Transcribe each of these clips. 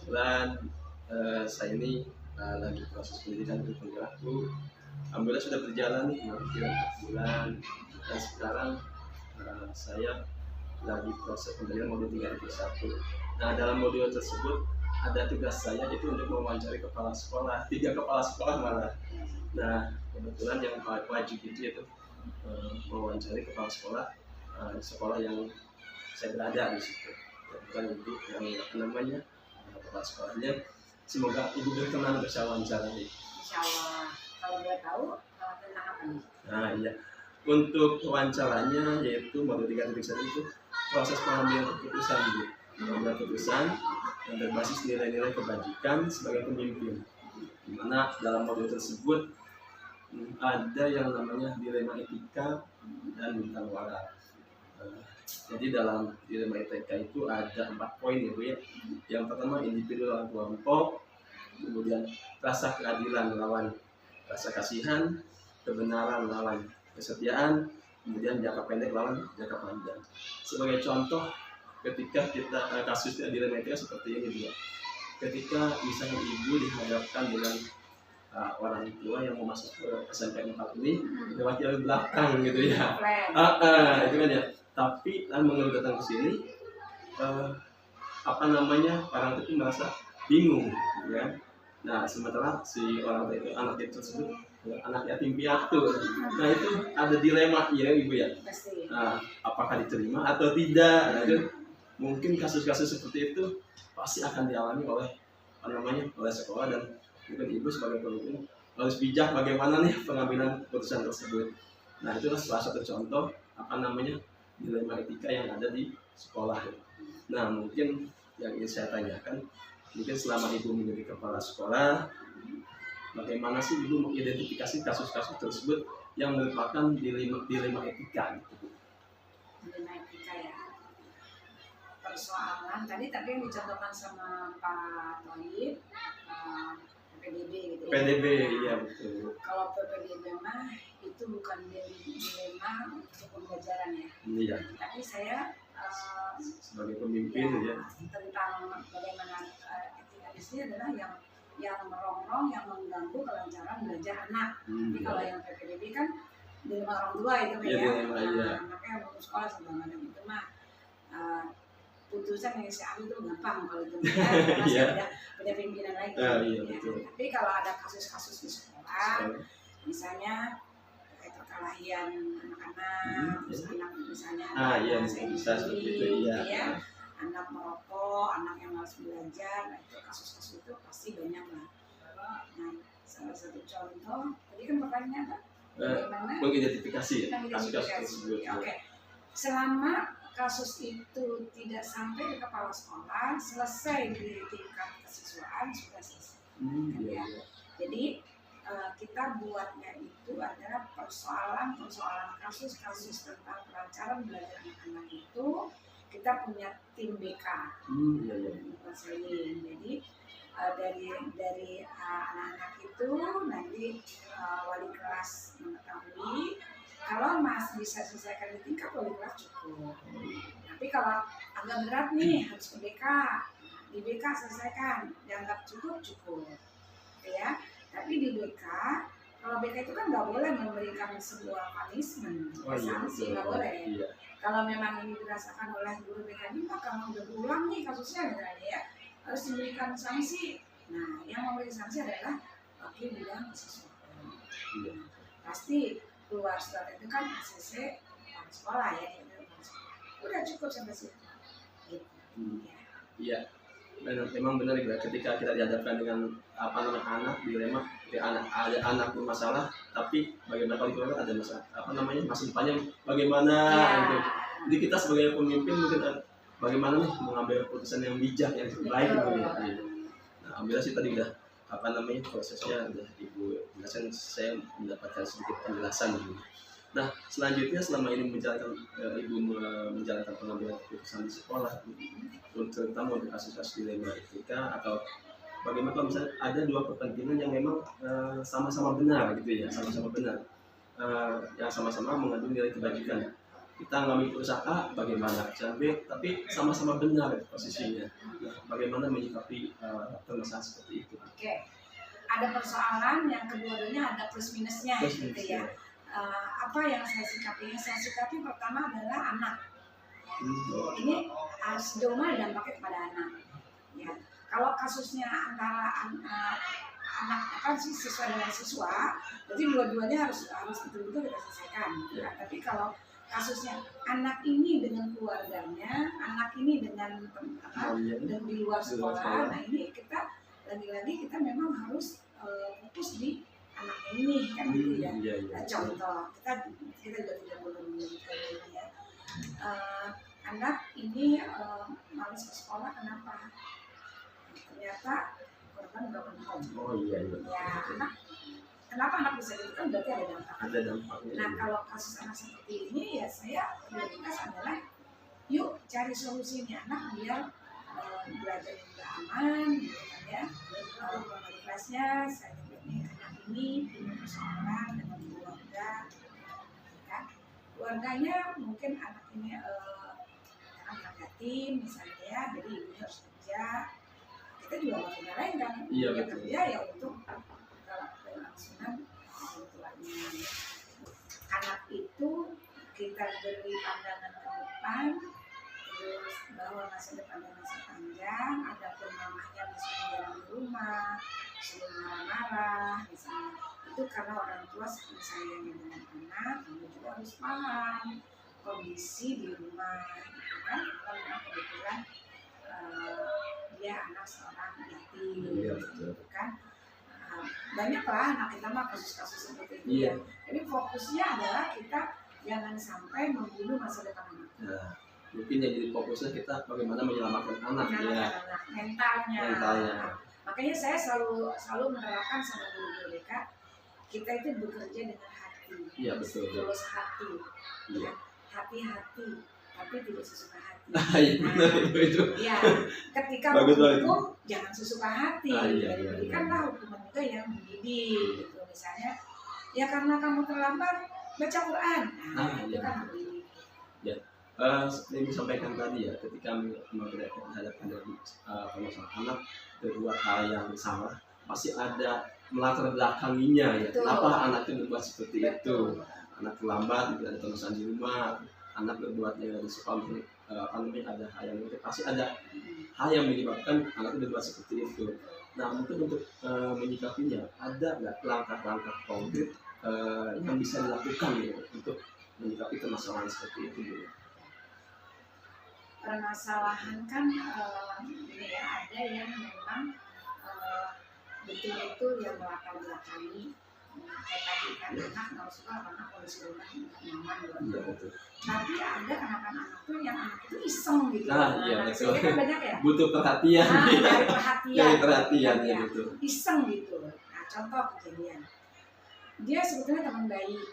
kebetulan saya ini lagi proses pendidikan untuk penggerakku. Alhamdulillah sudah berjalan nih hampir 4 bulan, dan sekarang saya lagi proses pembelian modul 3.1. Nah, dalam modul tersebut ada tugas saya itu untuk mewawancari kepala sekolah, 3 kepala sekolah malah. Nah, kebetulan yang wajib itu mewawancari kepala sekolah sekolah yang saya berada di situ. Kebetulan itu yang kepala sekolahnya. Semoga ibu berkenan bersama wawancara ini. Insya Allah. Kalau boleh tahu tentang apa nih? Nah, iya. Untuk wawancaranya yaitu modul 3.1 itu proses pengambilan keputusan, Bu. Pengambilan keputusan yang berbasis nilai-nilai kebajikan sebagai pemimpin. Di mana dalam modul tersebut ada yang namanya dilema etika dan bintang wara. Jadi dalam dilema etika itu ada 4 poin ya, Bu ya. Yang pertama individu lawan kelompok, kemudian rasa keadilan lawan rasa kasihan, kebenaran lawan kesetiaan, kemudian jangka pendek lawan jangka panjang. Sebagai contoh, ketika kita kasus dilema etika seperti ini dia. Ketika misalnya ibu dihadapkan dengan orang tua yang mau masuk ke SMP 4 ini lewat jalur belakang gitu ya. Itu kan ya. Tapi mengeluh datang ke sini, orang itu merasa bingung, ya. Nah, sementara si orang itu anak itu tersebut anak yatim piatu. Nah, itu ada dilema ya ibu ya. Nah, apakah diterima atau tidak? Nah, mungkin kasus-kasus seperti itu pasti akan dialami oleh oleh sekolah, dan mungkin ibu sebagai pemimpin harus bijak bagaimana nih pengambilan keputusan tersebut. Nah, itulah salah satu contoh dilema etika yang ada di sekolah. Nah, mungkin yang ingin saya tanyakan, mungkin selama ibu menjadi kepala sekolah, bagaimana sih ibu mengidentifikasi kasus-kasus tersebut yang merupakan dilema etika? Dilema etika ya. Persoalan tadi yang dicontohkan sama Pak Toib, PPDB gitu ya. PPDB, iya betul. Kalau PPDB mah itu bukan dilema untuk pembelajaran ya. Iya. Tapi saya sebagai pemimpin ya, tentang bagaimana etika di sini adalah yang merongrong, yang mengganggu kelancaran belajar anak. Jadi kalau yang PPDB kan dilema orang tua itu kan ya. Anaknya mau sekolah segala macam itu mah putusan yang saya ambil itu gampang kalau itu karena ada pimpinan lagi. Tapi kalau ada kasus-kasus di sekolah, misalnya perkelahian anak-anak, misalnya anak merokok, anak yang malas belajar, itu kasus-kasus itu pasti banyak lah. Nah, salah satu contoh, tadi kan pertanyaannya apa? Bagaimana mengidentifikasi kasus-kasus tersebut. Oke. Selama kasus itu tidak sampai ke kepala sekolah, selesai di tingkat kesiswaan sudah selesai. Jadi kita buatnya itu adalah persoalan kasus-kasus tentang kelancaran belajar anak-anak itu kita punya tim BK. Jadi dari anak-anak itu nanti wali kelas mengetahui kalau masih bisa selesaikan di tingkat wali kelas cukup. Tapi kalau agak berat nih harus ke BK, di BK selesaikan, dianggap cukup, ya. Tapi di BK, kalau BK itu kan nggak boleh memberikan sebuah punishment, sanksi nggak boleh. Kalau memang ini dirasakan oleh guru BK ini, maka kamu udah berulang nih kasusnya misalnya ya, harus diberikan sanksi. Nah, yang memberikan sanksi adalah wakil bidang kesiswaan. Pasti keluar surat itu kan ACC sekolah ya, udah cukup sampai situ. Iya, memang benar ya. Ketika kita dihadapkan dengan anak dilema, ada anak bermasalah, tapi bagaimana kalau itu ada masalah, masa depannya bagaimana? Jadi kita sebagai pemimpin mungkin bagaimana nih mengambil keputusan yang bijak, yang terbaik. Nah, alhamdulillah sih tadi udah prosesnya udah ibu jelaskan, saya mendapatkan sedikit penjelasan. Nah, selanjutnya selama ini ibu menjalankan pengambilan keputusan di sekolah, terutama untuk kasus-kasus dilema etika, atau bagaimana kalau misalnya ada 2 kepentingan yang memang sama-sama benar gitu ya, yang sama-sama mengandung nilai kebajikan. Kita ngambil keputusan A, bagaimana keputusan B, tapi sama-sama benar posisinya. Nah, bagaimana menyikapi permasalahan seperti itu. Oke, ada persoalan yang kedua-duanya ada plus minusnya Plus gitu minus, ya. Apa yang saya sikapi? Yang saya sikapi pertama adalah anak. Ini sejauh mana dampaknya kepada anak? Ya, kalau kasusnya antara anak kan sih siswa dengan siswa, berarti dua-duanya harus betul-betul kita selesaikan. Ya. Tapi kalau kasusnya anak ini dengan keluarganya, anak ini dengan dan di luar sekolah, nah ini kita lagi-lagi kita memang harus fokus di anak ini kan gitu ya. Contoh kita juga tidak boleh menyebutkan ini ya. Anak ini malas ke sekolah kenapa? Ternyata korban broken home. Oh iya. Ya, kenapa anak bisa gitu kan berarti ada dampak. Ada dampaknya. Nah kalau kasus anak seperti ini ya saya prioritas adalah yuk cari solusinya anak biar belajar juga aman, gitu kan ya. Di kelasnya saya ini anak ini punya persoalan dengan keluarga, kan? Keluarganya mungkin anak ini anak yatim misalnya ya, jadi ibunya harus kerja. Kita juga nggak punya lain kan, Iya, dia kerja ya untuk kelangsungan orang tuanya. Anak itu kita beri pandangan ke depan, terus bahwa masa depannya masih panjang. Adapun mamahnya misalnya jalan di rumah, sering marah-marah, misalnya itu karena orang tua saking sayangnya dengan anak, kamu juga harus paham kondisi di rumah, gitu kan? Kalau memang kebetulan dia anak seorang yatim, gitu kan? Banyaklah anak kita mah kasus-kasus seperti itu ya. Jadi fokusnya adalah kita jangan sampai membunuh masa depan anak. Nah, mungkin yang jadi fokusnya kita bagaimana menyelamatkan anak ya. Mentalnya. Makanya saya selalu menerapkan sama guru-guru BK, kita itu bekerja dengan hati. Iya betul. Tulus hati. Iya. Hati-hati, tapi tidak sesuka hati. Iya benar itu. Ya, ketika menghukum jangan sesuka hati. Berikanlah hukuman juga yang mendidik, gitu. Misalnya, ya karena kamu terlambat baca Quran, itu kan mendidik. Ya, seperti yang disampaikan tadi ya, ketika mereka dihadapkan dari permasalahan anak berbuat hal yang salah, pasti ada melatar belakanginya ya. Kenapa anak itu berbuat seperti itu? Anak terlambat, ada permasalahan di rumah, anak berbuat yang suka ada hal yang pasti ada hal yang menyebabkan anak itu berbuat seperti itu. Nah mungkin untuk menyikapinya ada nggak langkah-langkah konkret yang bisa dilakukan gitu, untuk menyikapi permasalahan seperti itu gitu. Permasalahan kan ini ya, ada yang memang betul-betul yang melatar belakangi. Kayak tadi kan anak nggak suka karena kondisi rumah nyaman gitu. Tapi ada anak-anak tuh yang anak itu iseng gitu. Saya kan banyak ya. Butuh perhatian. Dari perhatian ya gitu. Iseng gitu. Nah contoh kejadian. Dia sebetulnya teman baik.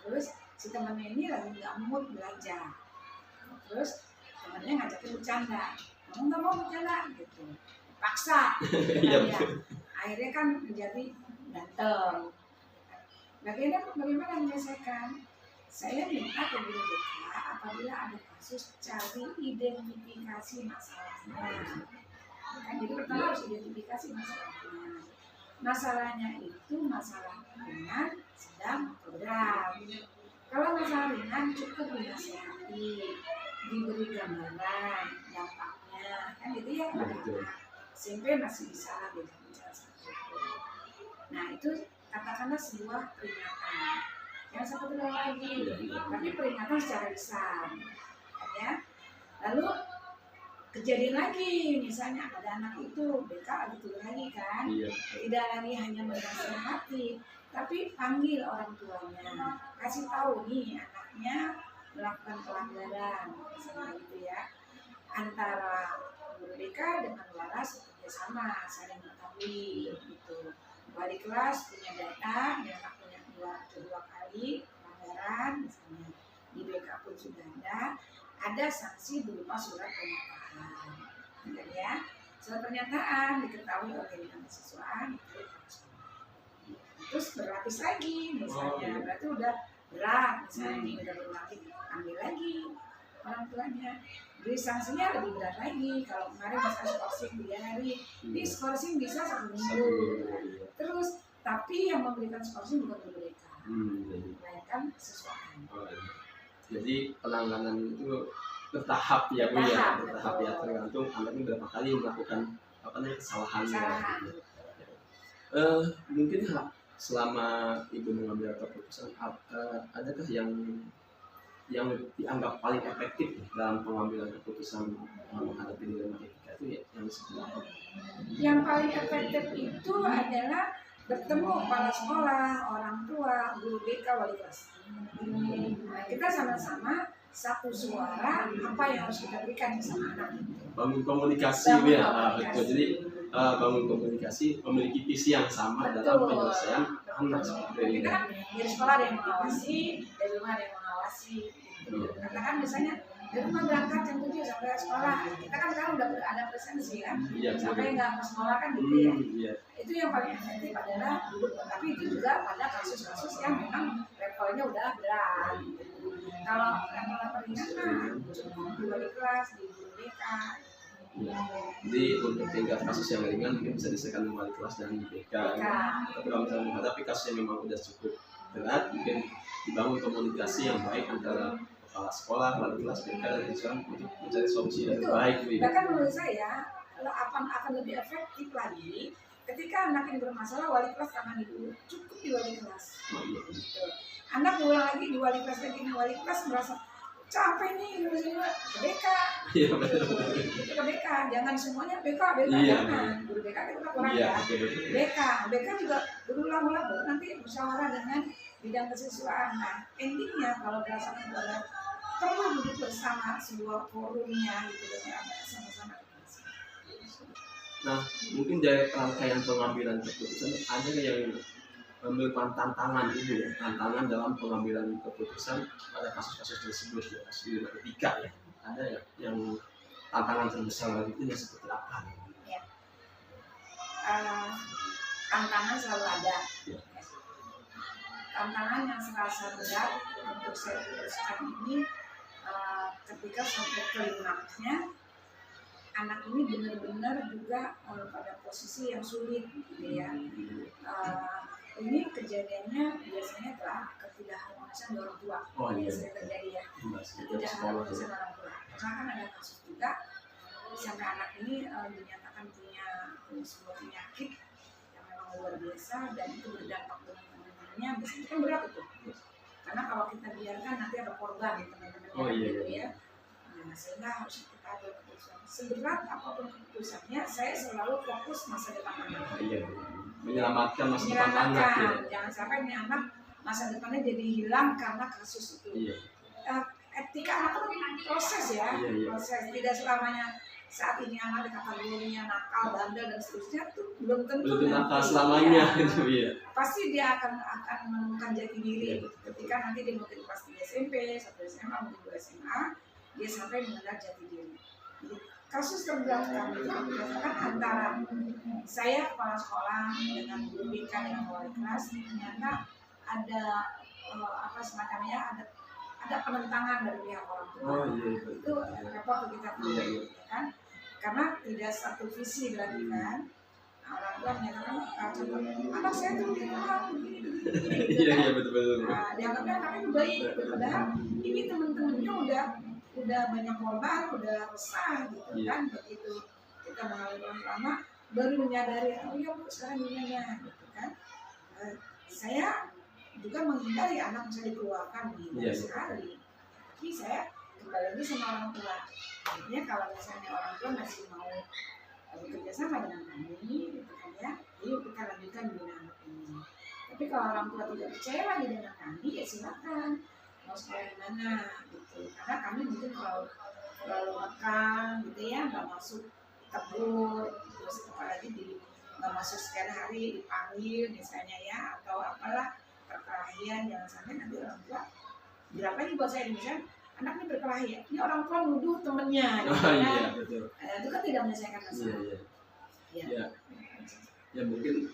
Terus si temannya ini lagi nggak mood belajar. Terus temannya ngajakin bercanda. Kamu nggak mau bercanda gitu. Paksa. Akhirnya kan menjadi datang. Bagaimana menyelesaikan? Saya minta ke guru BK apabila ada kasus cari identifikasi masalahnya. Kan, jadi pertama harus identifikasi masalahnya. Masalahnya itu masalah ringan, sedang, atau berat. Kalau masalah ringan cukup dinasihati, diberi gambaran dampaknya, kan gitu ya. SMP masih bisa lah bicara seperti itu. Nah itu katakanlah sebuah peringatan yang satu lagi, tapi peringatan secara lisan, ya. Lalu kejadian lagi, misalnya ada anak itu BK lagi turun lagi kan, tidak lagi hanya menasihati, tapi panggil orang tuanya, kasih tahu nih anaknya melakukan pelanggaran, misalnya gitu ya, antara guru BK dengan waras bekerjasama saling mengetahui gitu. Wali kelas punya data, dia punya kedua kali pelanggaran, misalnya di BK pun sudah ada sanksi berupa surat pernyataan, ya. Surat pernyataan diketahui oleh mahasiswa, terus berlapis lagi, misalnya berarti udah berat, misalnya ini udah berlapis, ambil lagi orang tuanya. Jadi sanksinya lebih berat lagi. Kalau kemarin misalnya skorsing 3 hari, ini skorsing bisa 1 minggu. Terus tapi yang memberikan skorsing bukan guru BK, melainkan siswaan. Jadi penanganan itu bertahap ya Bu ya, bertahap ya, tergantung anaknya berapa kali melakukan kesalahannya. Mungkin selama Ibu mengambil keputusan, adakah yang dianggap paling efektif dalam pengambilan keputusan menghadapi dilema etika itu ya, yang seperti apa? Yang paling efektif itu adalah bertemu kepala sekolah, orang tua, guru BK, wali kelas. Nah, kita sama-sama satu suara apa yang harus kita berikan sama anak. Bangun komunikasi ya, betul. Jadi bangun komunikasi, memiliki visi yang sama dalam penyelesaian anak seperti ini. Kita kan dari sekolah ada yang mengawasi, dari rumah ada yang mengawasi. Gitu. Karena kan misalnya dari rumah berangkat jam 7 sampai sekolah, kita kan sekarang udah ada presensi kan, sampai nggak ke sekolah kan gitu ya. Itu yang paling efektif adalah duduk, tapi itu juga pada kasus-kasus yang memang levelnya udah berat. Kalau level ringan mah cukup di wali kelas, di guru BK. Jadi untuk tingkat kasus yang ringan mungkin bisa diselesaikan di wali kelas dan di BK. Tapi kalau misalnya menghadapi kasus yang memang udah cukup berat, mungkin dibangun komunikasi yang baik antara kepala sekolah, wali kelas, BK dan siswa untuk mencari solusi yang terbaik. Bahkan menurut saya akan lebih efektif lagi ketika anak ini bermasalah, wali kelas tangani dulu, cukup di wali kelas. Gitu. Anak pulang lagi di wali kelas lagi, wali kelas merasa capek nih ngurusin ke BK. Iya betul. Ke BK, jangan semuanya BK jangan. Guru BK kita kurang ya. BK juga berulang-ulang baru nanti musyawarah dengan bidang kesiswaan. Nah, endingnya kalau berdasarkan pada perlu duduk bersama sebuah forumnya gitu dengan sama-sama. Nah, mungkin dari rangkaian pengambilan keputusan ada yang merupakan tantangan itu ya, tantangan dalam pengambilan keputusan pada kasus-kasus tersebut ya, kasus dilema etika ya. Ada ya yang tantangan terbesar bagi itu seperti apa? Ya. Tantangan selalu ada. Ya. Tantangan yang serasa berat untuk saya putuskan ini ketika sampai klimaksnya anak ini benar-benar juga pada posisi yang sulit gitu ya. Ini kejadiannya biasanya adalah ketidakharmonisan orang tua. Biasanya terjadi ya. Ketidakharmonisan orang tua. Karena kan ada kasus juga sampai anak ini dinyatakan punya sebuah penyakit yang memang luar biasa dan itu berdampak dengan teman-temannya. Biasanya kan berat itu. Karena kalau kita biarkan nanti ada korban teman-temannya gitu ya. Nah, sehingga harus kita ambil keputusan. Seberat apapun keputusannya, saya selalu fokus masa depan anak. Menyelamatkan masa depan anak ya. Jangan sampai ini anak masa depannya jadi hilang karena kasus itu. Etika anak itu proses ya. Proses, tidak selamanya saat ini anak dikategorinya nakal, bandel dan seterusnya itu belum tentu nakal selamanya gitu ya. Pasti dia akan menemukan jati diri ketika nanti dia mungkin kelas 3 SMP, 1 SMA, mungkin 2 SMA, dia sampai mengenal jati diri. Jadi, kasus terberat kami itu berdasarkan antara saya kepala sekolah dengan guru BK dengan wali kelas, ternyata ada semacamnya ada penentangan dari pihak orang tua. Itu repot kita kan, karena tidak satu visi berarti kan. Orang tua menyatakan contoh anak saya tuh begini. Iya betul. Nah, dianggapnya anaknya itu baik, padahal ini teman-temannya udah banyak korban, udah resah gitu kan. Begitu kita mengalami lama baru menyadari, oh ya Bu sekarang gimana gitu kan. Saya juga menghindari anak bisa dikeluarkan sekali, tapi saya kembali lagi sama orang tua. Artinya kalau misalnya orang tua masih mau bekerja sama dengan kami gitu kan ya, yuk kita lanjutkan bina anak ini. Tapi kalau orang tua tidak percaya lagi dengan kami, ya silakan mau sekolah di mana gitu. Karena kami mungkin terlalu makan gitu ya, nggak masuk tegur, terus apalagi nggak masuk sekian hari dipanggil misalnya ya, atau apalah perkelahian, jangan sampai nanti orang tua berapa ini buat saya misalnya anak ini berkelahi, ini orang tua nuduh temennya gitu kan. Iya, betul. Itu kan tidak menyelesaikan masalah. Iya. ya mungkin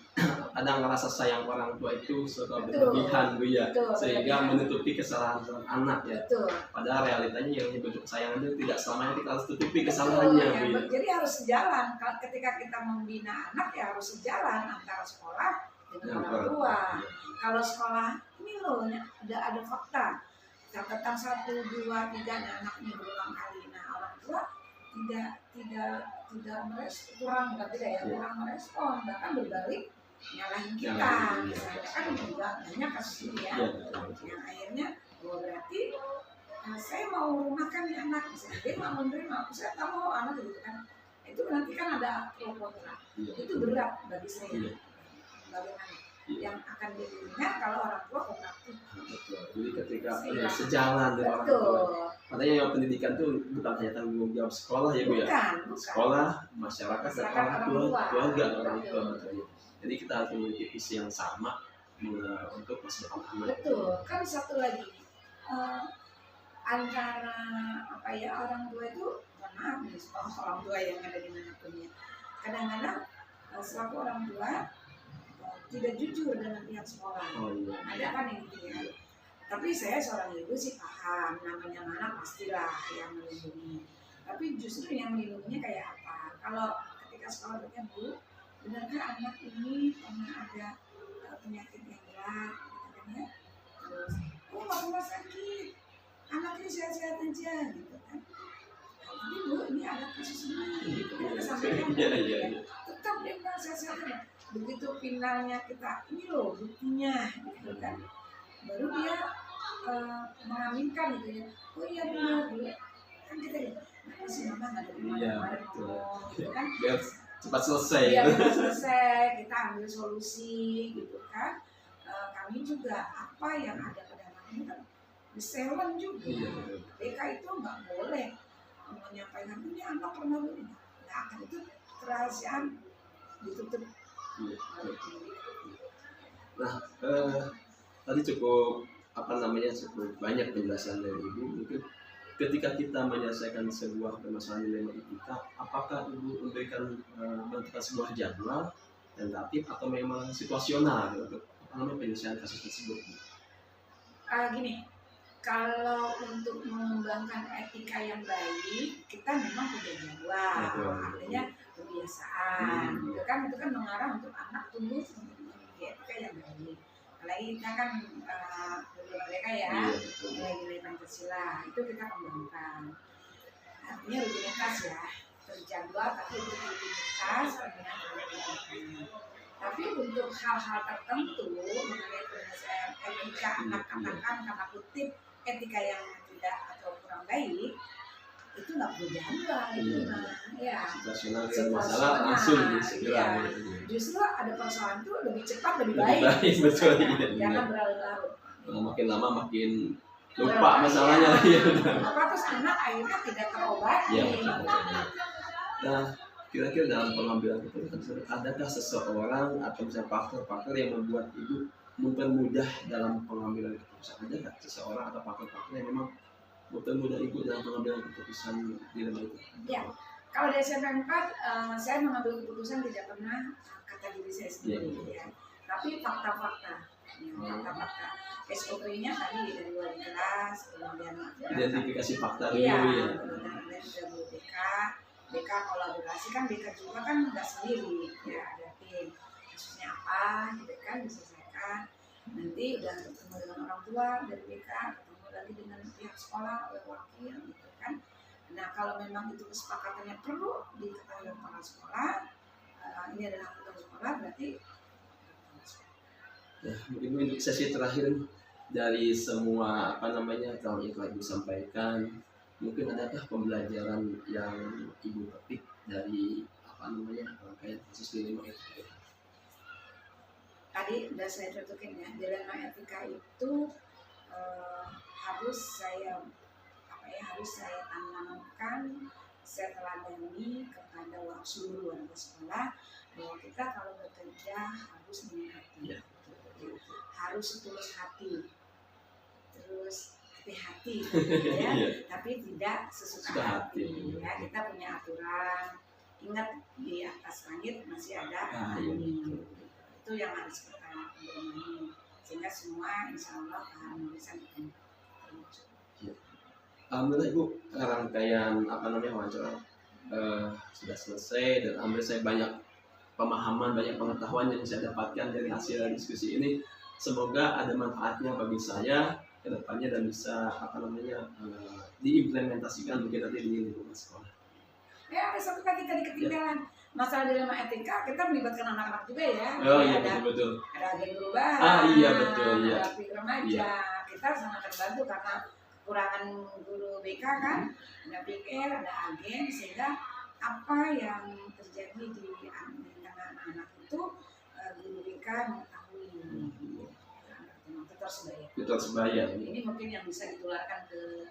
ada ngerasa sayang orang tua itu suka Betul. berlebihan Bu ya, Betul, sehingga berlebihan. menutupi kesalahan anak ya. Betul. Padahal realitanya yang bentuk kesayangan itu tidak selamanya kita harus tutupi Betul, kesalahannya ya. Bu ya. Jadi harus sejalan. Ketika kita membina anak ya harus sejalan antara sekolah dengan Ya, orang tua. ya. Kalau sekolah ini loh ada fakta. Catatan 1, 2, 3 anak ini berulang kali. Nah orang tua tidak kurang merespon, bahkan berbalik nyalahin kita. Misalnya kan juga banyak kasus ini ya. Yang akhirnya berarti saya mau rumahkan nih anak, misalnya dia nggak menerima, saya tak mau anak gitu kan. Itu nanti kan ada pro kontra. Itu berat bagi saya. Bagaimana? Yang akan dibina kalau orang tua kooperatif. Jadi ketika sejalan dengan orang tua. Makanya yang pendidikan itu bukan hanya tanggung jawab sekolah ya Bu ya. Bukan. Sekolah, masyarakat, dan orang tua, keluarga orang tua. Jadi kita harus memiliki visi yang sama untuk masa depan anak. Betul. Kan satu lagi antara orang tua itu, maaf nih, orang tua yang ada di manapun ya. Kadang-kadang selaku orang tua tidak jujur dengan pihak sekolah. Ada kan yang gitu ya. Tapi saya seorang ibu sih paham, namanya anak pastilah yang melindungi. Tapi justru yang melindunginya kayak apa? Kalau ketika sekolah bertanya, Bu, benarkah anak ini pernah ada penyakit yang berat, gitu kan ya? Terus, oh nggak pernah sakit, anak ini sehat-sehat aja, gitu kan? Tapi Bu, ini ada kasus ini, kita sampaikan, tetap dia bilang sehat-sehat aja. Begitu finalnya kita, ini loh buktinya, gitu kan? Baru dia mengaminkan gitu ya. Oh iya benar, kan kita ya, kenapa sih mama nggak ada kemana-mana gitu kan? Biar cepat selesai. Biar cepat selesai, kita ambil solusi gitu kan. Kami juga apa yang ada pada anak ini kan disewan juga. BK itu nggak boleh menyampaikan ini anak pernah begini. Nggak akan, itu kerahasiaan ditutup. Nah, tadi cukup cukup banyak penjelasan dari Ibu. Mungkin ketika kita menyelesaikan sebuah permasalahan dilema etika, apakah Ibu memberikan menentukan sebuah jadwal tentatif atau memang situasional untuk penyelesaian kasus tersebut? Gini, kalau untuk mengembangkan etika yang baik, kita memang punya jadwal, artinya kebiasaan. Itu kan mengarah untuk anak tumbuh memiliki etika yang baik. Apalagi kita kan mereka ya, nilai-nilai Pancasila itu kita kembangkan. Artinya rutinitas ya, terjadwal tapi untuk rutinitas dengan kembangkan. Tapi untuk hal-hal tertentu mengenai penyelesaian etika anak, katakan karena kutip etika yang tidak atau kurang baik, itu nggak perlu jadwal itu ya. Situasional masalah langsung segera. Justru ada persoalan itu lebih cepat lebih baik. Betul. Jangan berlarut-larut. Makin lama makin lupa masalahnya. Lupa terus anak akhirnya tidak terobati. Nah, kira-kira dalam pengambilan keputusan, adakah seseorang atau misalnya faktor-faktor yang membuat Ibu mempermudah dalam pengambilan keputusan? Ada nggak seseorang atau faktor-faktor yang memang mempermudah Ibu dalam pengambilan keputusan dilema itu? Ya, kalau di SMP 4 saya mengambil keputusan tidak pernah kata diri saya sendiri ya. Tapi fakta-fakta. SOP-nya tadi dari wali kelas, kemudian identifikasi fakta dulu ya. Kemudian ada BK kolaborasi kan, BK juga kan nggak sendiri ya, ada tim kasusnya apa gitu kan diselesaikan. Nanti udah ketemu dengan orang tua dari BK, ketemu lagi dengan pihak sekolah oleh wakil gitu kan. Nah kalau memang itu kesepakatannya perlu diketahui oleh kepala sekolah, ini adalah keputusan sekolah, berarti ya, mungkin untuk sesi terakhir dari semua kalau yang telah Ibu sampaikan, mungkin adakah pembelajaran yang Ibu petik dari rangkaian kasus dilema etika? Tadi sudah saya contohkan ya, dilema etika itu harus saya tanamkan, saya teladani kepada seluruh warga sekolah bahwa kita kalau bekerja harus mengerti. Harus setulus hati, terus hati-hati ya, tapi tidak sesuka hati ya. Kita punya aturan, ingat di atas langit masih ada Iya. bumi. Itu yang harus kita bermain, sehingga semua insya Allah harmonisan akan terwujud. Alhamdulillah Ibu, rangkaian wawancara sudah selesai, dan alhamdulillah saya banyak pemahaman, banyak pengetahuan yang saya dapatkan dari hasil diskusi ini. Semoga ada manfaatnya bagi saya ke depannya dan bisa diimplementasikan mungkin nanti di lingkungan sekolah. Ya, ada satu lagi tadi ketinggalan. Masalah dilema etika, kita melibatkan anak-anak juga ya. Oh iya, ada, betul. ada agen perubahan, Iya betul, iya. ada api remaja. Iya. Kita sangat terbantu karena kurangan guru BK kan, ada pikir, ada agen, sehingga apa yang terjadi di tengah anak-anak itu guru BK mengetahui. Tetap sebaya. Ini mungkin yang bisa ditularkan ke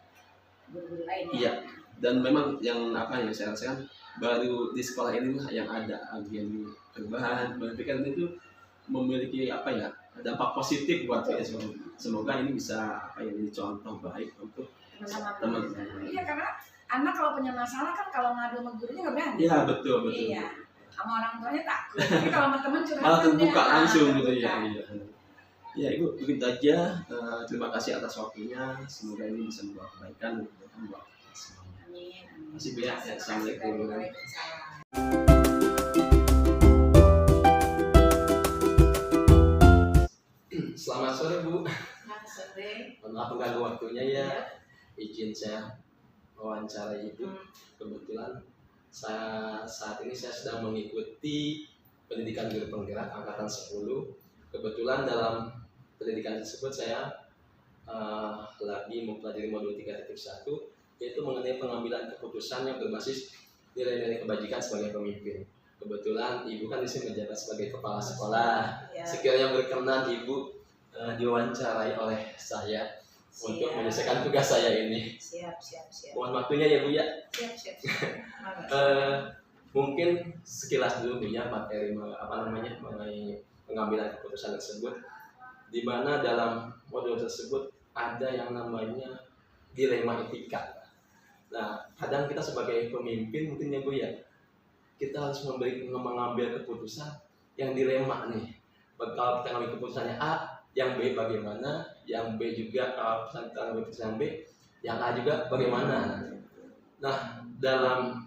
guru-guru lain ya. Iya. Dan memang yang saya rasakan baru di sekolah ini yang ada agen perubahan, berpikir itu memiliki dampak positif buat kita. Semoga ini bisa jadi contoh baik untuk teman-teman. Iya, karena anak kalau punya masalah kan kalau ngadu sama gurunya nggak berani. Iya betul. Iya, sama orang tuanya takut. Tapi kalau sama teman curhat malah terbuka langsung gitu ya. Iya. Ya Ibu, begitu aja. Terima kasih atas waktunya. Semoga ini bisa membawa kebaikan buat kita semuanya. Amin. Terima kasih banyak. Assalamualaikum. Selamat sore Bu. Selamat sore. Maaf mengganggu waktunya ya. Izin saya wawancara Ibu. Kebetulan saat ini saya sedang mengikuti pendidikan guru penggerak angkatan 10. Kebetulan dalam pendidikan tersebut saya lagi mempelajari modul 3.1, yaitu mengenai pengambilan keputusan yang berbasis nilai-nilai kebajikan sebagai pemimpin. Kebetulan Ibu kan di sini menjabat sebagai kepala sekolah. Ya. Sekiranya berkenan Ibu diwawancarai oleh saya untuk menyelesaikan tugas saya ini. Siap. Mohon waktunya ya Bu ya. Siap. Mungkin sekilas dulu Bu ya materi mengenai pengambilan keputusan tersebut, di mana dalam modul tersebut ada yang namanya dilema etika. Nah, kadang kita sebagai pemimpin mungkin ya Bu ya, kita harus mengambil keputusan yang dilema nih. Kalau kita ngambil keputusannya A, yang B bagaimana, yang B juga kalau kita ngambil keputusan B, yang A juga bagaimana. Nah, dalam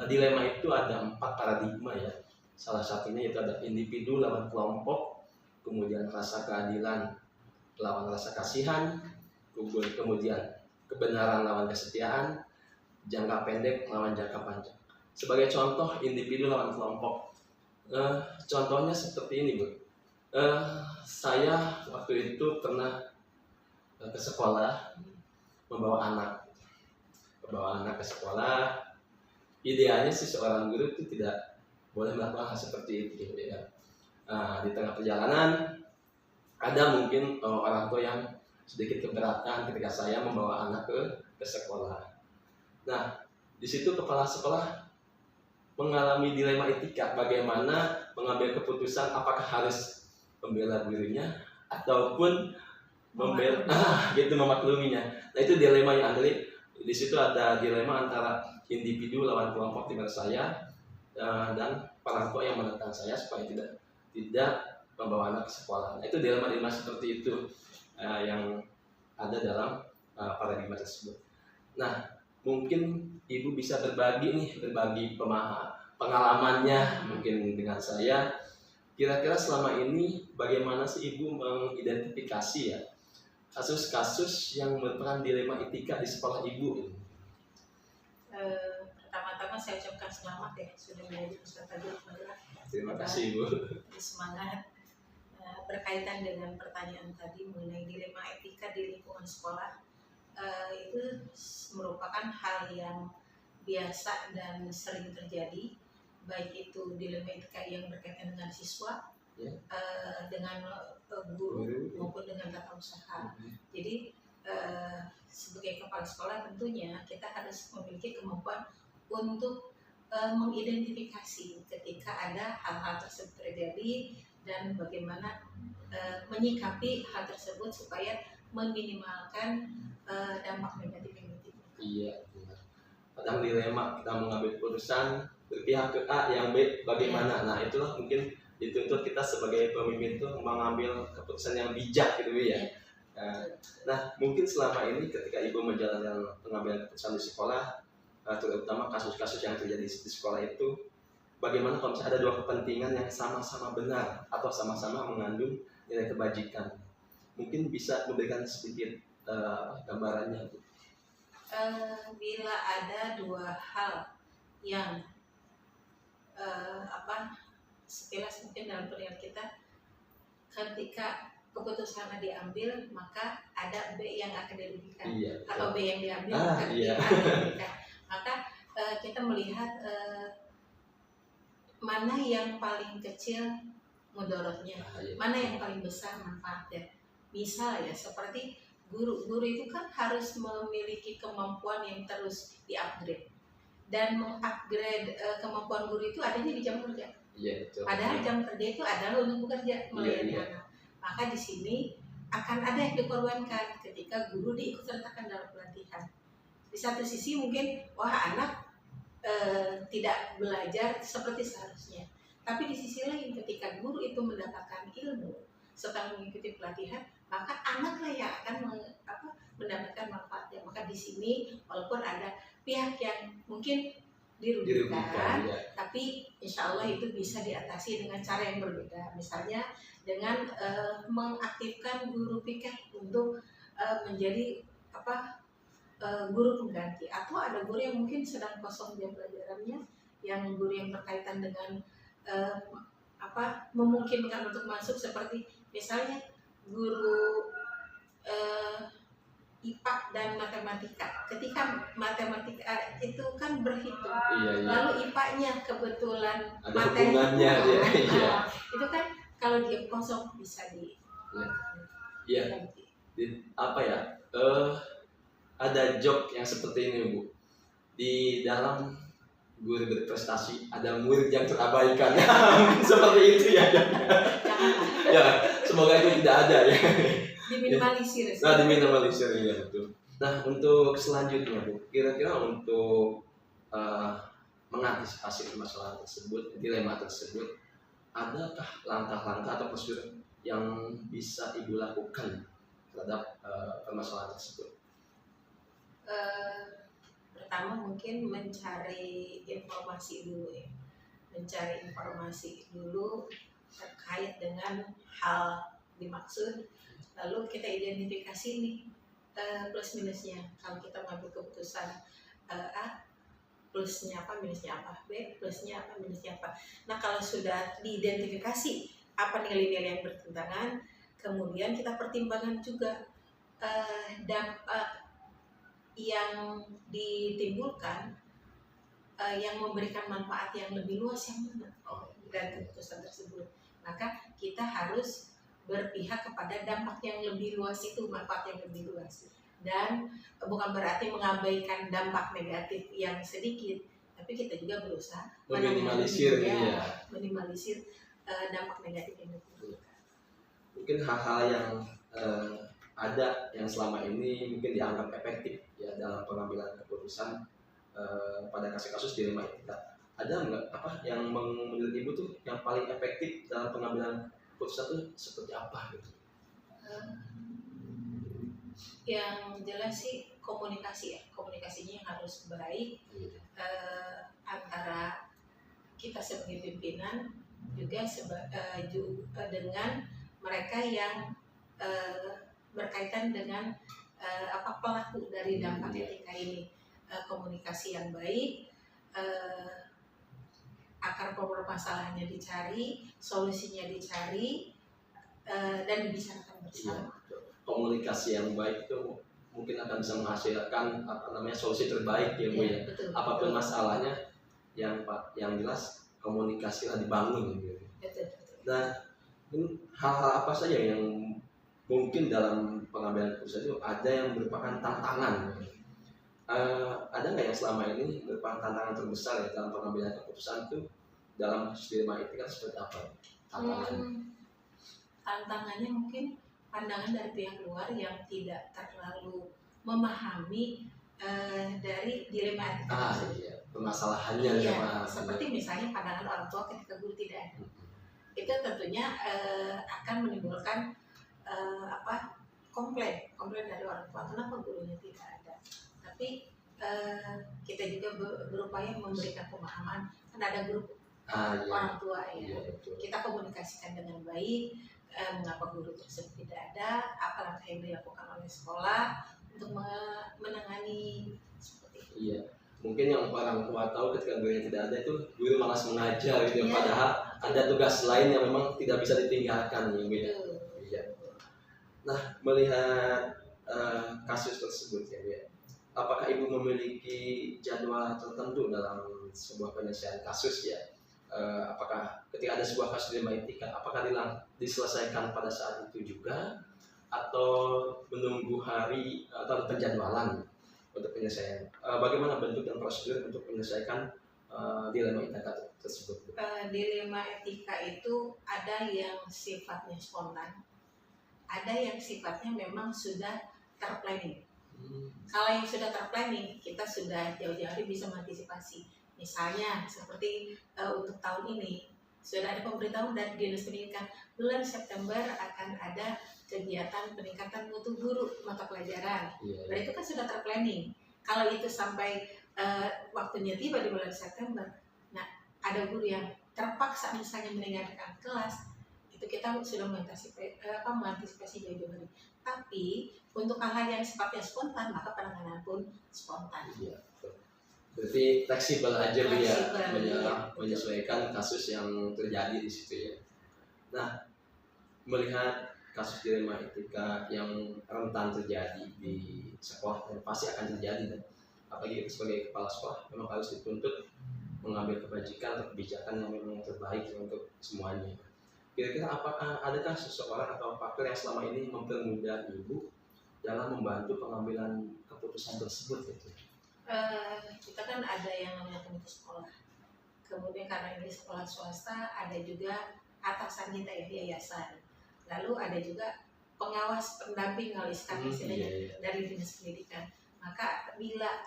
dilema itu ada 4 paradigma ya. Salah satunya itu ada individu lawan kelompok, kemudian rasa keadilan lawan rasa kasihan, kemudian kebenaran lawan kesetiaan, jangka pendek lawan jangka panjang. Sebagai contoh individu lawan kelompok, contohnya seperti ini Bu. Saya waktu itu pernah ke sekolah membawa anak ke sekolah. Idealnya sih seorang guru itu tidak boleh melakukan hal seperti itu ya. Di tengah perjalanan ada mungkin orang tua yang sedikit keberatan ketika saya membawa anak ke sekolah. Nah, di situ kepala sekolah mengalami dilema etika, bagaimana mengambil keputusan apakah harus membela gurunya ataupun memakluminya. Nah, itu dilema yang ada. Di situ ada dilema antara individu lawan kelompok di mana saya dan orang tua yang menekan saya supaya tidak membawa anak ke sekolah. Nah, itu dilema seperti itu yang ada dalam paradigma tersebut. Nah, mungkin Ibu bisa berbagi pengalamannya mungkin dengan saya. Kira-kira selama ini bagaimana sih Ibu mengidentifikasi ya kasus-kasus yang merupakan dilema etika di sekolah Ibu? Pertama-tama saya ucapkan selamat ya sudah menjadi peserta guru penggerak. Terima kasih Ibu. Semangat. Berkaitan dengan pertanyaan tadi mengenai dilema etika di lingkungan sekolah, itu merupakan hal yang biasa dan sering terjadi, baik itu dilema etika yang berkaitan dengan siswa, dengan guru maupun dengan tata usaha. Jadi sebagai kepala sekolah tentunya kita harus memiliki kemampuan untuk mengidentifikasi ketika ada hal-hal tersebut terjadi dan bagaimana menyikapi hal tersebut supaya meminimalkan dampak negatif yang timbul. Iya, benar. Kadang dilema kita mengambil keputusan pihak ke A, yang B bagaimana. Nah itulah mungkin dituntut kita sebagai pemimpin itu mengambil keputusan yang bijak gitu ya. Nah mungkin selama ini ketika ibu menjalankan pengambilan keputusan di sekolah, terutama kasus-kasus yang terjadi di sekolah itu, bagaimana kalau misalnya ada dua kepentingan yang sama-sama benar atau sama-sama mengandung nilai kebajikan, mungkin bisa memberikan sedikit gambarannya Bu. Bila ada dua hal yang sekilas mungkin dalam penilaian kita, ketika keputusan A diambil maka ada B yang akan dirugikan, atau B yang diambil maka B yang akan dirugikan. Maka kita melihat mana yang paling kecil mudorotnya, mana yang paling besar manfaatnya. Misal ya seperti guru itu kan harus memiliki kemampuan yang terus di-upgrade, dan mengupgrade kemampuan guru itu adanya di jam kerja. Padahal jam kerja itu adalah untuk bekerja melayani anak. Maka di sini akan ada yang dikorbankan ketika guru diikutsertakan dalam pelatihan. Di satu sisi mungkin anak tidak belajar seperti seharusnya, tapi di sisi lain ketika guru itu mendapatkan ilmu setelah mengikuti pelatihan, maka anaklah yang akan mendapatkan manfaatnya. Maka di sini walaupun ada pihak yang mungkin dirugikan, tapi insya Allah itu bisa diatasi dengan cara yang berbeda. Misalnya dengan mengaktifkan guru piket untuk menjadi guru pengganti, atau ada guru yang mungkin sedang kosong jam pelajarannya, yang guru yang berkaitan dengan memungkinkan untuk masuk, seperti misalnya guru IPA dan matematika. Ketika matematika itu kan berhitung, lalu IPA-nya kebetulan ada hubungannya, itu kan kalau dia kosong bisa ganti. Ada joke yang seperti ini Bu, di dalam guru berprestasi ada murid yang terabaikan. Seperti itu ya. Ya, semoga itu tidak ada ya. Diminimalisir. Diminimalisir ya betul. Nah untuk selanjutnya Bu, kira-kira untuk mengantisipasi permasalahan tersebut, dilema tersebut, adakah langkah-langkah atau prosedur yang bisa Ibu lakukan terhadap permasalahan tersebut? Pertama mungkin mencari informasi dulu ya, terkait dengan hal dimaksud, lalu kita identifikasi nih plus minusnya. Kalau kita mengambil keputusan A, plusnya apa, minusnya apa, B, plusnya apa, minusnya apa. Nah kalau sudah diidentifikasi apa nilai-nilai yang bertentangan, kemudian kita pertimbangkan juga dampak yang ditimbulkan yang memberikan manfaat yang lebih luas yang mana dari keputusan tersebut. Maka kita harus berpihak kepada dampak yang lebih luas itu, manfaat yang lebih luas, dan bukan berarti mengabaikan dampak negatif yang sedikit, tapi kita juga berusaha meminimalisir dampak negatif yang lebih. Mungkin hal-hal yang ada yang selama ini mungkin dianggap efektif ya dalam pengambilan keputusan pada kasus-kasus dilema etika. Ada nggak yang menurut Ibu tuh yang paling efektif dalam pengambilan keputusan tuh seperti apa gitu? Yang jelas sih komunikasinya harus baik antara kita sebagai pimpinan juga dengan mereka yang berkaitan dengan pelaku dari dampak etika ini. Komunikasi yang baik, akar permasalahannya dicari, solusinya dicari, dan dibicarakan bersama. Komunikasi yang baik itu mungkin akan bisa menghasilkan solusi terbaik ya Bu ya. Betul, apapun masalahnya, yang jelas komunikasilah dibangun gitu. Betul. Nah, hal-hal apa saja yang mungkin dalam pengambilan keputusan itu ada yang merupakan tantangan? Ada nggak yang selama ini merupakan tantangan terbesar ya dalam pengambilan keputusan itu dalam dilema etika seperti apa? Tantangannya mungkin pandangan dari pihak luar yang tidak terlalu memahami dari dilema etika tersebut. permasalahannya ya Iya, Pak. seperti misalnya pandangan orang tua ketika guru tidak ada. Itu tentunya akan menimbulkan komplain dari orang tua, kenapa gurunya tidak ada. Tapi kita juga berupaya memberikan pemahaman, kan ada grup Iya. orang tua ya. Iya, betul. Kita komunikasikan dengan baik, mengapa guru tersebut tidak ada, apa langkah yang dilakukan oleh sekolah untuk menangani seperti itu. Iya. Mungkin yang orang tua tahu ketika gurunya tidak ada itu guru malas mengajar gitu, Iya. padahal ada tugas lain yang memang tidak bisa ditinggalkan ya Bu ya. Betul. Iya. Nah, melihat kasus tersebut ya, Bu ya, apakah Ibu memiliki jadwal tertentu dalam sebuah penyelesaian kasus ya? Apakah ketika ada sebuah kasus dilema etika, apakah diselesaikan pada saat itu juga, atau menunggu hari atau penjadwalan untuk penyelesaian? Bagaimana bentuk dan prosedur untuk menyelesaikan dilema etika tersebut? Dilema etika itu ada yang sifatnya spontan, ada yang sifatnya memang sudah terplanning. Kalau yang sudah terplanning, kita sudah jauh-jauh hari bisa mengantisipasi. Misalnya seperti untuk tahun ini sudah ada pemberitahuan dari Dinas Pendidikan, bulan September akan ada kegiatan peningkatan mutu guru mata pelajaran. Iya. Dan itu kan sudah terplanning. Kalau itu sampai waktunya tiba di bulan September, nah ada guru yang terpaksa misalnya meninggalkan kelas, itu kita sudah mengantisipasi jauh-jauh hari. Tapi untuk hal-hal yang sifatnya spontan, maka penanganan pun spontan. Iya, betul. Berarti fleksibel aja Bu ya, Fleksibel, iya. menyesuaikan kasus yang terjadi di situ ya. Nah, melihat kasus dilema etika yang rentan terjadi di sekolah dan pasti akan terjadi, dan apalagi sebagai kepala sekolah memang harus dituntut mengambil kebajikan atau kebijakan yang memang terbaik untuk semuanya. Kira-kira apakah adakah seseorang atau faktor yang selama ini mempermudah Ibu dalam membantu pengambilan keputusan tersebut gitu? Kita kan ada yang namanya komite sekolah. Kemudian karena ini sekolah swasta, ada juga atasan kita ya, yayasan. Lalu ada juga pengawas pendamping alias istilahnya dari Dinas Pendidikan. Maka bila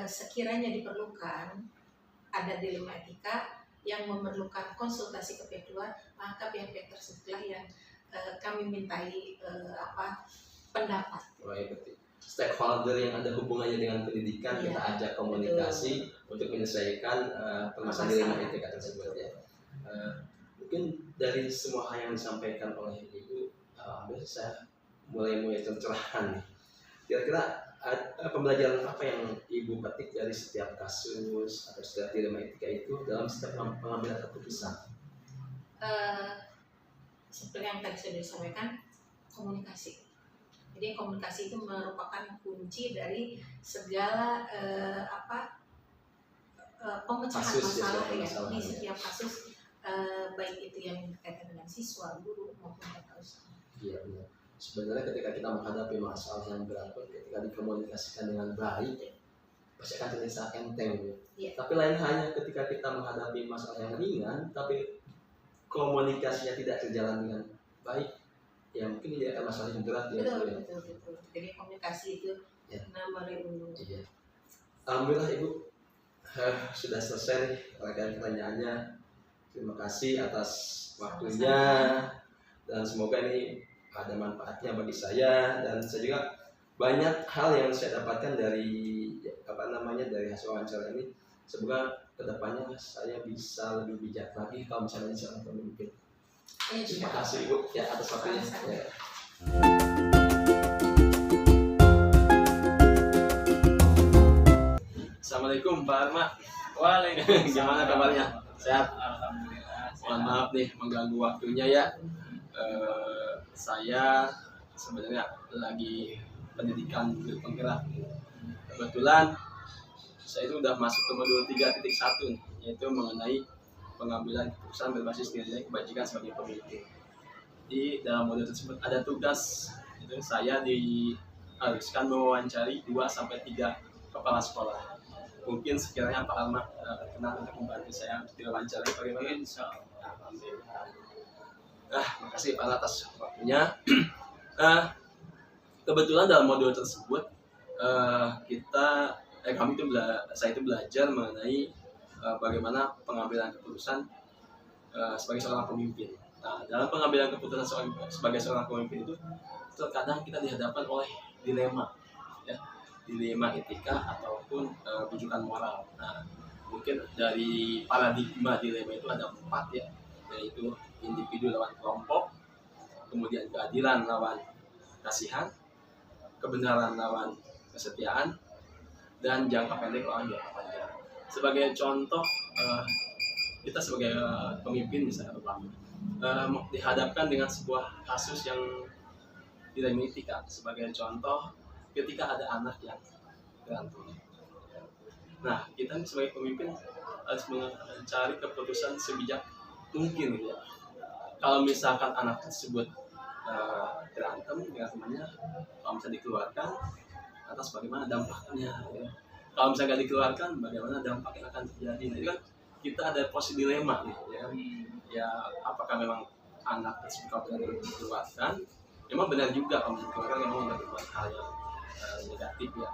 sekiranya diperlukan ada dilema etika yang memerlukan konsultasi ke pihak luar, maka pihak-pihak tersebutlah yang kami mintai pendapat. Berarti stakeholder yang ada hubungannya dengan pendidikan kita ajak komunikasi untuk menyelesaikan permasalahan dilema etika tersebut ya. Mungkin dari semua hal yang disampaikan oleh Ibu, saya mulai tercerahkan nih. Kira-kira pembelajaran apa yang Ibu petik dari setiap kasus atau setiap dilema etika itu dalam setiap pengambilan keputusan? Seperti yang tadi sudah disampaikan, komunikasi. Jadi komunikasi itu merupakan kunci dari segala pemecahan masalah ya di setiap kasus, baik itu yang berkaitan dengan siswa, guru maupun tata usaha. Iya benar. Sebenarnya ketika kita menghadapi masalah yang berat, ketika dikomunikasikan dengan baik, pasti akan terasa enteng. Iya. Tapi lain halnya ketika kita menghadapi masalah yang ringan, tapi komunikasinya tidak berjalan dengan baik, ya mungkin dia akan masalah yang berat ya. Betul. Jadi komunikasi itu nomor uno. Iya. Alhamdulillah Ibu sudah selesai rangkaian pertanyaannya. Terima kasih atas waktunya dan semoga ini ada manfaatnya bagi saya, dan saya juga banyak hal yang saya dapatkan dari dari hasil wawancara ini. Semoga kedepannya saya bisa lebih bijak lagi kalau misalnya seorang pemimpin. Terima kasih Ibu ya atas waktunya. Assalamualaikum Pak Arma. Waalaikumsalam. Gimana kabarnya? Sehat? Alhamdulillah. Mohon maaf nih mengganggu waktunya ya. Saya sebenarnya lagi pendidikan penggerak. Kebetulan saya itu udah masuk ke modul 3.1 yaitu mengenai pengambilan keputusan berbasis nilai kebajikan sebagai pemimpin. Di dalam modul tersebut ada tugas, itu saya diharuskan mewawancari 2-3 kepala sekolah. Mungkin sekiranya Pak Alma kenal untuk membantu saya untuk diwawancari bagaimana? Insyaallah. Makasih Pak atas waktunya. Kebetulan dalam modul tersebut kita Saya itu belajar mengenai bagaimana pengambilan keputusan sebagai seorang pemimpin. Nah, dalam pengambilan keputusan sebagai seorang pemimpin itu terkadang kita dihadapkan oleh dilema, ya, dilema etika ataupun bujukan moral. Nah, mungkin dari paradigma dilema itu ada 4 ya, yaitu individu lawan kelompok, kemudian keadilan lawan kasihan, kebenaran lawan kesetiaan, dan jangka pendek lawan jangka panjang. Sebagai contoh, kita sebagai pemimpin misalnya dihadapkan dengan sebuah kasus yang dilema etika. Sebagai contoh, ketika ada anak yang berantem. Nah, kita sebagai pemimpin harus mencari keputusan sebijak mungkin gitu ya. Kalau misalkan anak tersebut berantem dengan temannya, kalau misalnya dikeluarkan, atas bagaimana dampaknya ya. Kalau misalnya nggak dikeluarkan, bagaimana dampak yang akan terjadi. Nah, itu kan kita ada posisi dilema nih ya. Ya, apakah memang anak tersebut kalau benar dikeluarkan, memang benar juga kalau dikeluarkan memang melakukan hal yang negatif ya.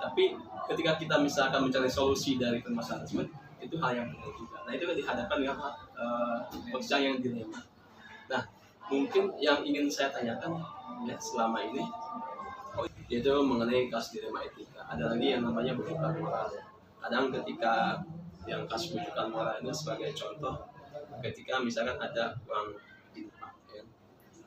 Tapi ketika kita misalkan mencari solusi dari permasalahan tersebut, itu hal yang benar juga. Nah, itu kan dihadapkan dengan posisi yang dilema. Nah, mungkin yang ingin saya tanyakan ya selama ini yaitu mengenai kasus dilema etika. Ada lagi yang namanya bujukan moral. Kadang ketika yang kasus bujukan moral ini sebagai contoh, ketika misalkan ada uang infak, ya,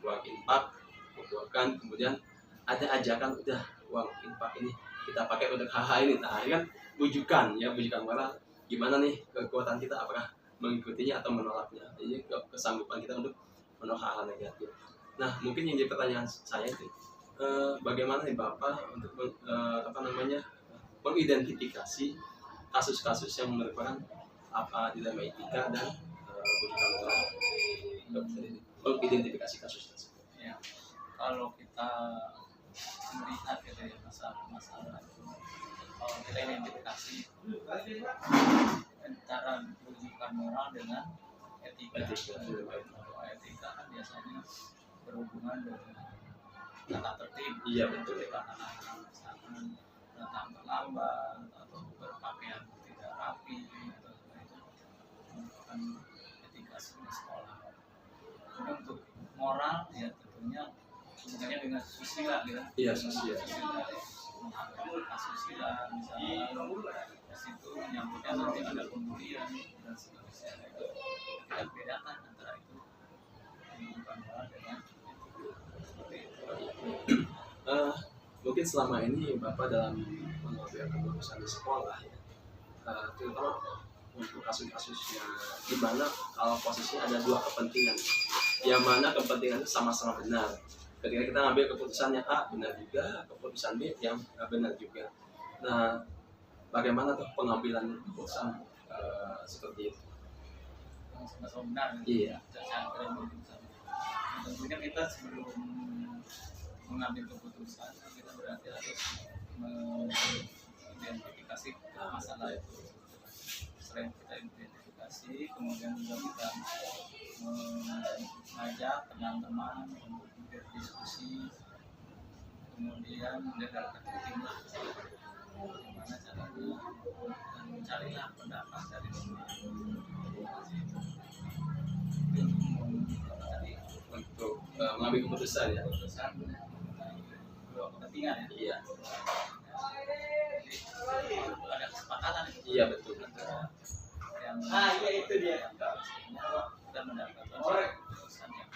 uang infak, mengeluarkan, kemudian ada ajakan udah uang infak ini kita pakai untuk hal-hal ini. Nah, ini kan bujukan ya, bujukan moral. Gimana nih kekuatan kita, apakah mengikutinya atau menolaknya? Jadi kesanggupan kita untuk menolak hal-hal negatif. Nah, mungkin yang jadi pertanyaan saya itu bagaimana nih Bapak untuk mengidentifikasi kasus-kasus yang merupakan dilema etika dan bujukan moral, mengidentifikasi kasus tersebut. Ya, kalau kita melihat gitu ya masalah itu, kalau kita identifikasi antara bujukan moral dengan etika. Kalau etika kan biasanya berhubungan dengan tata tertib. Iya, betul. Anak-anak misalkan datang terlambat atau berpakaian tidak rapi atau itu merupakan etika sekolah. Kemudian untuk moral ya tentunya hubungannya dengan susila gitu. Iya, susila. Asusila misalnya di situ menyangkutnya nanti ada pembulian dan seterusnya. Kita bedakan antara itu bukan moral dengan mungkin selama ini Bapak dalam mengambil keputusan di sekolah ya, terutama untuk kasus-kasus yang di mana kalau posisi ada 2 kepentingan, yang mana kepentingan itu sama-sama benar. Ketika kita ngambil keputusan yang A benar juga, keputusan B yang benar juga. Nah, bagaimana tuh pengambilan keputusan seperti itu? Sama-sama benar. Iya. Tentunya kita sebelum mengambil keputusan kita berarti harus mengidentifikasi masalah itu. Selain kita identifikasi, kemudian juga kita mengajak teman-teman untuk berdiskusi, kemudian mendengarkan timlah bagaimana caranya, dan mencarilah pendapat dari Untuk mengambil keputusan ya. keputusan dua kepentingan ya. Iya. Jadi ada kesepakatan itu. Iya, betul. Yang iya itu dia. kita mendapatkan keputusan yang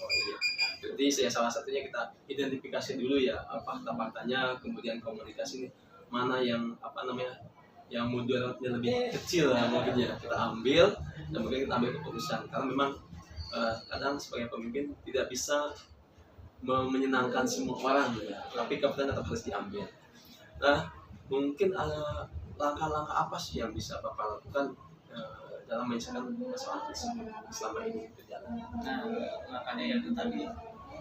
Oh iya. Jadi salah satunya kita identifikasi dulu ya fakta-faktanya, kemudian komunikasi mana yang yang mudaratnya lebih kecil lah mungkin ya kita ambil dan mungkin kita ambil keputusan karena memang kadang sebagai pemimpin tidak bisa menyenangkan semua orang ya, tapi keputusan tetap harus diambil. Nah, mungkin langkah-langkah apa sih yang bisa Bapak lakukan dalam menyelesaikan masalah selama ini berjalan? Nah, makanya yang tadi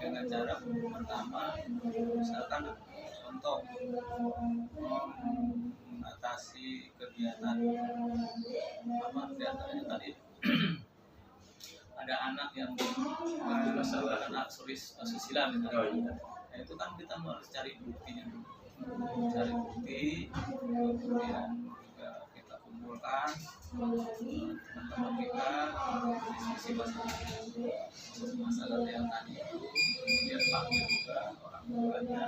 dengan cara pertama, misalkan contoh mengatasi kegiatan diantaranya tadi ada anak yang masalah anak asusila misalnya. Oh, iya. Nah, itu kan kita harus cari buktinya dulu. cari bukti, kemudian juga kita kumpulkan teman-teman kita, diskusi masalah yang tadi itu, kemudian panggil juga orang tuanya,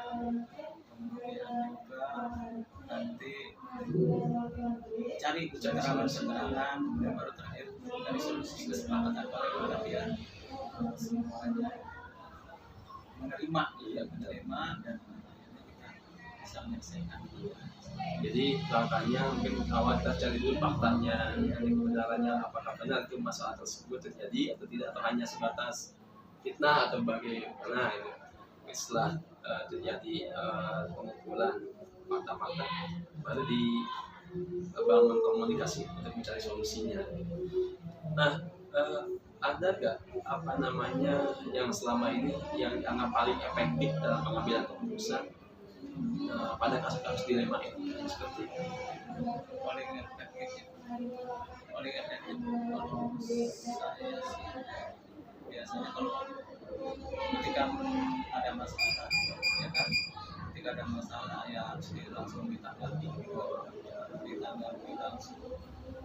kemudian juga nanti cari keterangan, dan baru terakhir dari solusi kesepakatan bagaimana biar semuanya menerima dan kita bisa menyelesaikan. Jadi langkahnya mungkin awal kita cari dulu faktanya, dari kebenarannya apakah benar itu masalah tersebut terjadi atau tidak, atau hanya sebatas fitnah atau bagaimana itu. Setelah terjadi pengumpulan fakta-fakta, baru dibangun komunikasi untuk mencari solusinya. Nah, ada nggak apa namanya yang selama ini yang dianggap paling efektif dalam pengambilan keputusan pada kasus-kasus dilema ini seperti itu? Paling efektif kalau saya sih biasanya kalau ketika ada masalah, ya kan, ketika ada masalah ya harus langsung ditanggapi langsung.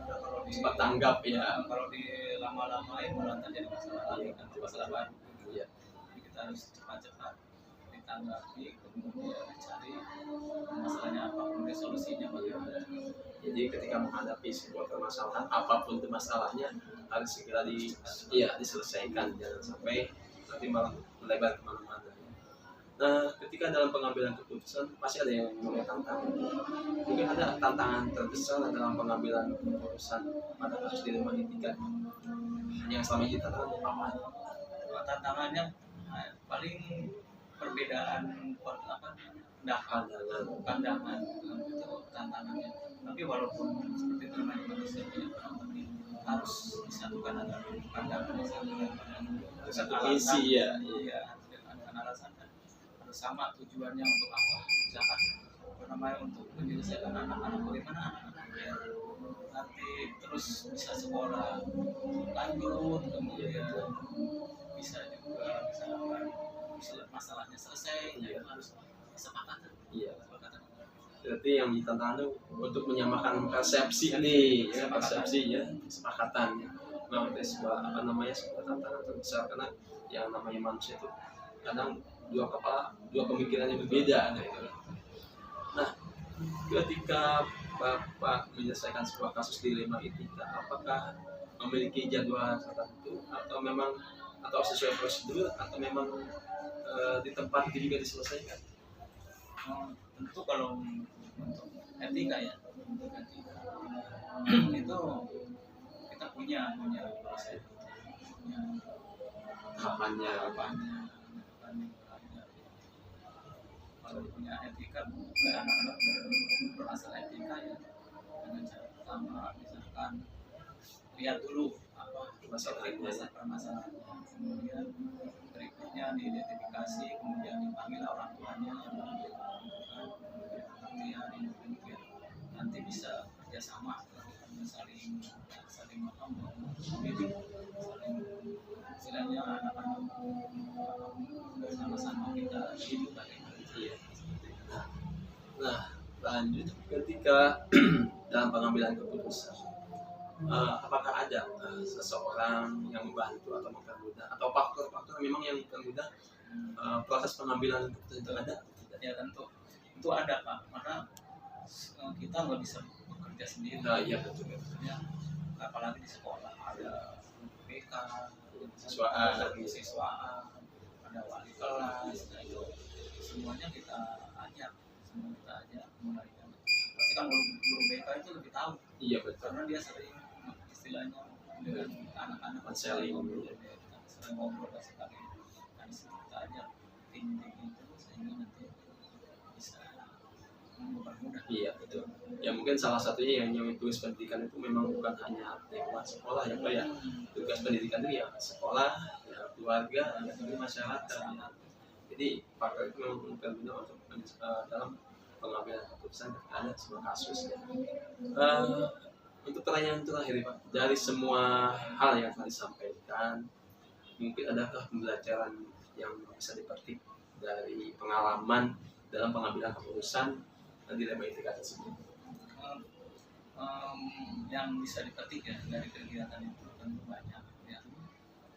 Kalau Cepat tanggap ya. kalau dilama-lamain malah terjadi masalah lagi kan, masalah baru. Iya. Jadi kita harus cepat-cepat ditanggapi, kemudian dicari masalahnya apa, kemudian solusinya bagaimana. Jadi ketika menghadapi sebuah permasalahan apapun itu masalahnya harus segera diselesaikan, jangan sampai nanti malah melebar kemana-mana. Nah, ketika dalam pengambilan keputusan pasti ada yang namanya tantangan. Mungkin ada tantangan terbesar dalam pengambilan keputusan pada kasus dilema etika yang selama ini tantangan apa? Tantangannya paling perbedaan pandangan itu tantangannya. Tapi walaupun seperti itu namanya manusia tapi harus disatukan antara pandangan disatukan Satu visi ya. Iya, dengan alasan harus sama tujuannya untuk apa? Misalkan untuk menyelesaikan anak-anak, bagaimana anak-anak biar nanti terus bisa sekolah lanjut, kemudian bisa juga masalahnya selesai, ya harus kesepakatan. Iya. Berarti yang ditantangan itu untuk menyamakan persepsi nih, ya, persepsi ya, kesepakatan. Memang itu sebuah sebuah tantangan terbesar karena yang namanya manusia itu kadang dua pemikiran yang berbeda gitu. Nah, ketika Bapak menyelesaikan sebuah kasus dilema etika, apakah memiliki jadwal tertentu atau sesuai prosedur atau memang di tempat itu juga diselesaikan? Tentu kalau untuk etika ya, itu kita punya proses, punya Tahapannya. Kalau punya etika, anak-anak berasal etika ya, dengan cara pertama misalkan lihat dulu apa permasalahannya, kemudian berikutnya diidentifikasi, kemudian dipanggil orang tuanya, nanti bisa kerjasama, saling mendidik, istilahnya anak-anak bersama-sama kita hidup bagaimana. Nah, lanjut ketika dalam pengambilan keputusan, apakah ada seseorang yang membantu atau mempermudah atau faktor-faktor memang yang mempermudah proses pengambilan keputusan itu ada? Ya tentu ada Pak, karena kita nggak bisa bekerja sendiri. Nah, iya betul. Ya, apalagi di sekolah ada BK, Siswaan, ada wali kelas, nah itu semuanya kita ajak, mulai pasti kan guru BK itu lebih tahu. Iya betul. Karena dia sering istilahnya dengan anak-anak konseling, sering ngobrol dan sebagainya. Nah, kita ajak tim itu sehingga nanti bisa mempermudah. Iya betul. Ya mungkin salah satunya yang tugas pendidikan itu memang bukan hanya tema sekolah ya Pak ya. Tugas pendidikan itu ya sekolah, ya keluarga, ya juga masyarakat. Ya. Jadi faktor itu memang berguna untuk dalam pengambilan keputusan ada sebuah kasus. Ya. Untuk pertanyaan terakhir Pak, dari semua hal yang telah disampaikan, mungkin adakah pembelajaran yang bisa dipetik dari pengalaman dalam pengambilan keputusan dilema etika tersebut. Yang bisa dipetik ya dari kegiatan itu tentu banyak ya.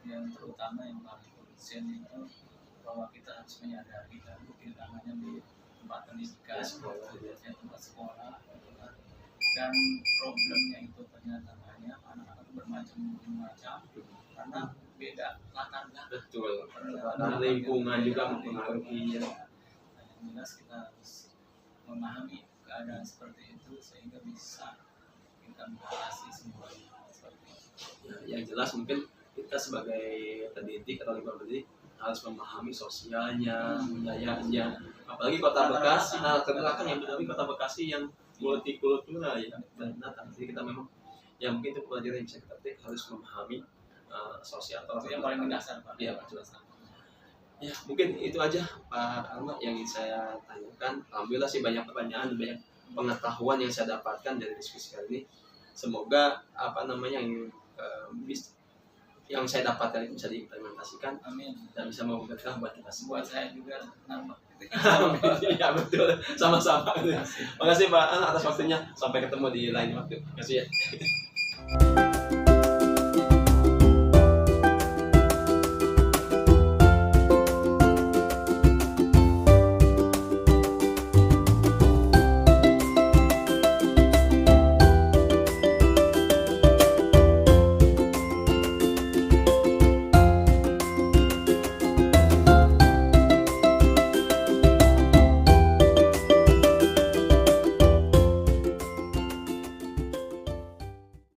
Yang terutama yang paling krusial itu bahwa kita harus menyadari dan mungkin namanya di tempat pendidikan, tempat sekolah, dan problemnya itu ternyata banyak, anak-anak bermacam-macam karena beda latar belakang. Betul. Karena lingkungan juga mempengaruhi. Yang jelas kita harus memahami keadaan seperti itu sehingga bisa kita mengatasi semuanya seperti itu. Yang jelas mungkin kita sebagai pendidik atau lingkungan pendidik harus memahami sosialnya, budayanya, apalagi kota Bekasi, ke belakang yang apalagi kota Bekasi yang multikultural ya, dan jadi kita memang ya mungkin itu pelajaran yang bisa kita petik, harus memahami sosial atau Itu yang paling mendasar Pak. Iya Pak. Ya mungkin itu aja Pak Ahmad yang ingin saya tanyakan. Alhamdulillah sih banyak pertanyaan, banyak pengetahuan yang saya dapatkan dari diskusi kali ini. Semoga yang saya dapatkan itu bisa diimplementasikan. Amin. Dan bisa memberkah buat kita semua. Buat saya juga nambah. Iya betul, sama-sama. Makasih Pak atas waktunya. Sampai ketemu di lain waktu. Terima kasih ya.